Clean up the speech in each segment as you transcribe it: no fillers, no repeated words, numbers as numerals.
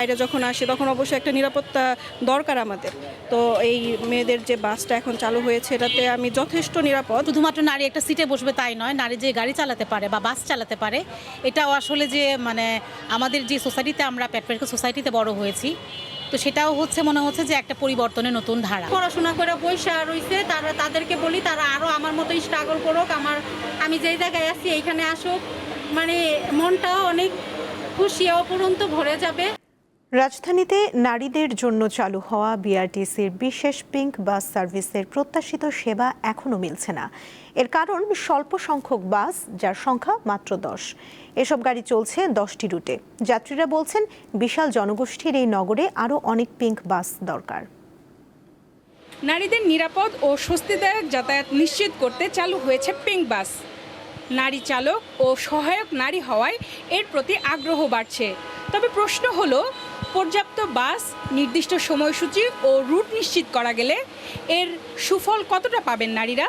বাইরে যখন আসে তখন অবশ্যই একটা নিরাপত্তা দরকার আমাদের। তো এই মেয়েদের যে বাসটা এখন চালু হয়েছে এটাতে আমি যথেষ্ট নিরাপদ। শুধুমাত্র নারী একটা সিটে বসবে তাই নয়, নারী যে গাড়ি চালাতে পারে বা বাস চালাতে পারে, এটাও আসলে যে আমাদের যে সোসাইটিতে আমরা প্যাট্রিয়ার্কাল সোসাইটিতে বড় হয়েছি, তো সেটাও মনে হচ্ছে যে একটা পরিবর্তনের নতুন ধারা। পড়াশোনা করে বৈশা রয়েছে তাদেরকে বলি তারা আরও আমার মতোই স্ট্রাগল করুক, আমি যেই জায়গায় আছি এইখানে আসুক, মনটাও অনেক খুশি অপরন্ত ভরে যাবে। রাজধানীতে নারীদের জন্য চালু হওয়া বিআরটিসির বিশেষ পিঙ্ক বাস সার্ভিসের প্রত্যাশিত সেবা এখনও মিলছে না। এর কারণ স্বল্প সংখ্যক বাস, যার সংখ্যা মাত্র 10। এসব গাড়ি চলছে 10টি রুটে। যাত্রীরা বলছেন বিশাল জনগোষ্ঠীর এই নগরে আরও অনেক পিঙ্ক বাস দরকার। নারীদের নিরাপদ ও স্বস্তিদায়ক যাতায়াত নিশ্চিত করতে চালু হয়েছে পিঙ্ক বাস। নারী চালক ও সহায়ক নারী হওয়ায় এর প্রতি আগ্রহ বাড়ছে। তবে প্রশ্ন হলো, পর্যাপ্ত বাস, নির্দিষ্ট সময়সূচি ও রুট নিশ্চিত করা গেলে এর সুফল কতটা পাবেন নারীরা?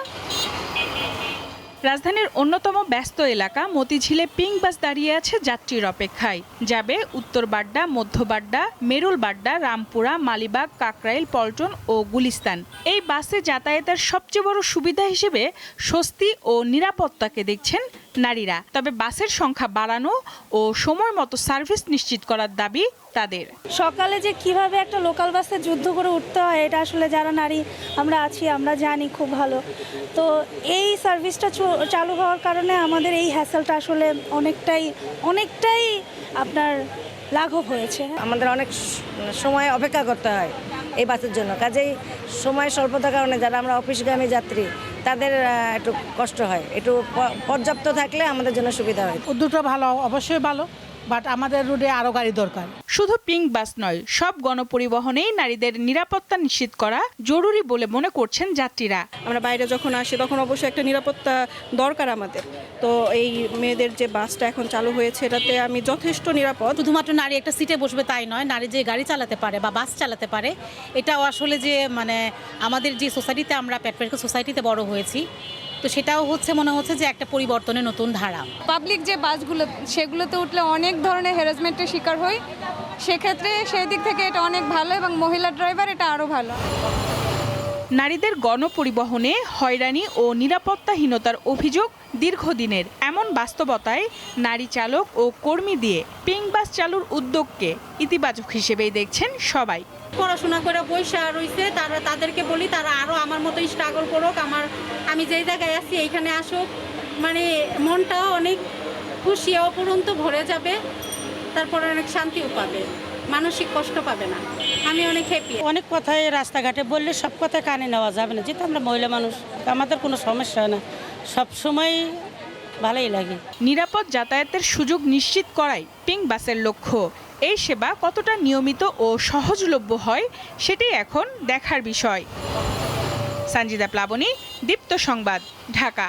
রাজধানীর অন্যতম ব্যস্ত এলাকা মতিঝিলে পিঙ্ক বাস দাঁড়িয়ে আছে যাত্রীর অপেক্ষায়। যাবে উত্তর বাড্ডা, মধ্য বাড্ডা, মেরুল বাড্ডা, রামপুরা, মালিবাগ, কাকরাইল, পল্টন ও গুলিস্তান। এই বাসে যাতায়াতের সবচেয়ে বড় সুবিধা হিসেবে স্বস্তি ও নিরাপত্তাকে দেখছেন নারীরা। তবে বাসের সংখ্যা বাড়ানো ও সময় মতো সার্ভিস নিশ্চিত করার দাবি তাদের। সকালে যে কিভাবে একটা লোকাল বাসে যুদ্ধ করে উঠতে হয়, এটা আসলে যারা নারী আমরা আছি আমরা জানি খুব ভালো। তো এই সার্ভিসটা চালু হওয়ার কারণে আমাদের এই হ্যাসেলটা আসলে অনেকটাই আপনার লাঘব হয়েছে। আমাদের অনেক সময় অপেক্ষা করতে হয় এই বাসের জন্য, কাজেই সময় স্বল্পতার কারণে যারা আমরা অফিসগামী যাত্রী তাদের একটু কষ্ট হয়। একটু পর্যাপ্ত থাকলে আমাদের জন্য সুবিধা হয়। দুটো ভালো, অবশ্যই ভালো, বাট আমাদের রুটে আরও গাড়ি দরকার। শুধু পিঙ্ক বাস নয়, সব গণপরিবহনেই নারীদের নিরাপত্তা নিশ্চিত করা জরুরি বলে মনে করছেন যাত্রীরা। আমরা বাইরে যখন আসি তখন অবশ্যই একটা নিরাপত্তা দরকার আমাদের। তো এই মেয়েদের যে বাসটা এখন চালু হয়েছে এটাতে আমি যথেষ্ট নিরাপদ। শুধুমাত্র নারী একটা সিটে বসবে তাই নয়, নারী যে গাড়ি চালাতে পারে বা বাস চালাতে পারে, এটাও আসলে যে আমাদের যে সোসাইটিতে আমরা প্যাট্রিয়ার্কাল সোসাইটিতে বড় হয়েছি, তো সেটাও মনে হচ্ছে যে একটা পরিবর্তনের নতুন ধারা। পাবলিক যে বাসগুলো সেগুলোতে উঠলে অনেক ধরনের হ্যারাসমেন্টের শিকার হই, সেক্ষেত্রে সেই দিক থেকে এটা অনেক ভালো এবং মহিলা ড্রাইভার এটা আরও ভালো। নারীদের গণপরিবহনে হয়রানি ও নিরাপত্তাহীনতার অভিযোগ দীর্ঘদিনের। এমন বাস্তবতায় নারী চালক ও কর্মী দিয়ে পিঙ্ক বাস চালুর উদ্যোগকে ইতিবাচক হিসেবেই দেখছেন সবাই। পড়াশোনা করে বৈশা রয়েছে তাদেরকে বলি তারা আরও আমার মতোই স্ট্রাগল করুক, আমি যেই জায়গায় আছি এইখানে আসুক, মনটাও অনেক খুশি অপরন্ত ভরে যাবে। তারপরে অনেক শান্তিও পাবে, মানসিক কষ্ট পাবে না। আমি অনেক হ্যাপি। অনেক কথাই রাস্তাঘাটে বললে সব কথা কানে নেওয়া যাবে না, যেহেতু আমরা মহিলা মানুষ, আমাদের কোনো সমস্যা হয় না, সবসময় ভালোই লাগে। নিরাপদ যাতায়াতের সুযোগ নিশ্চিত করাই পিঙ্ক বাসের লক্ষ্য। এই সেবা কতটা নিয়মিত ও সহজলভ্য হয় সেটাই এখন দেখার বিষয়। সঞ্জিদা প্লাবনী, দীপ্ত সংবাদ, ঢাকা।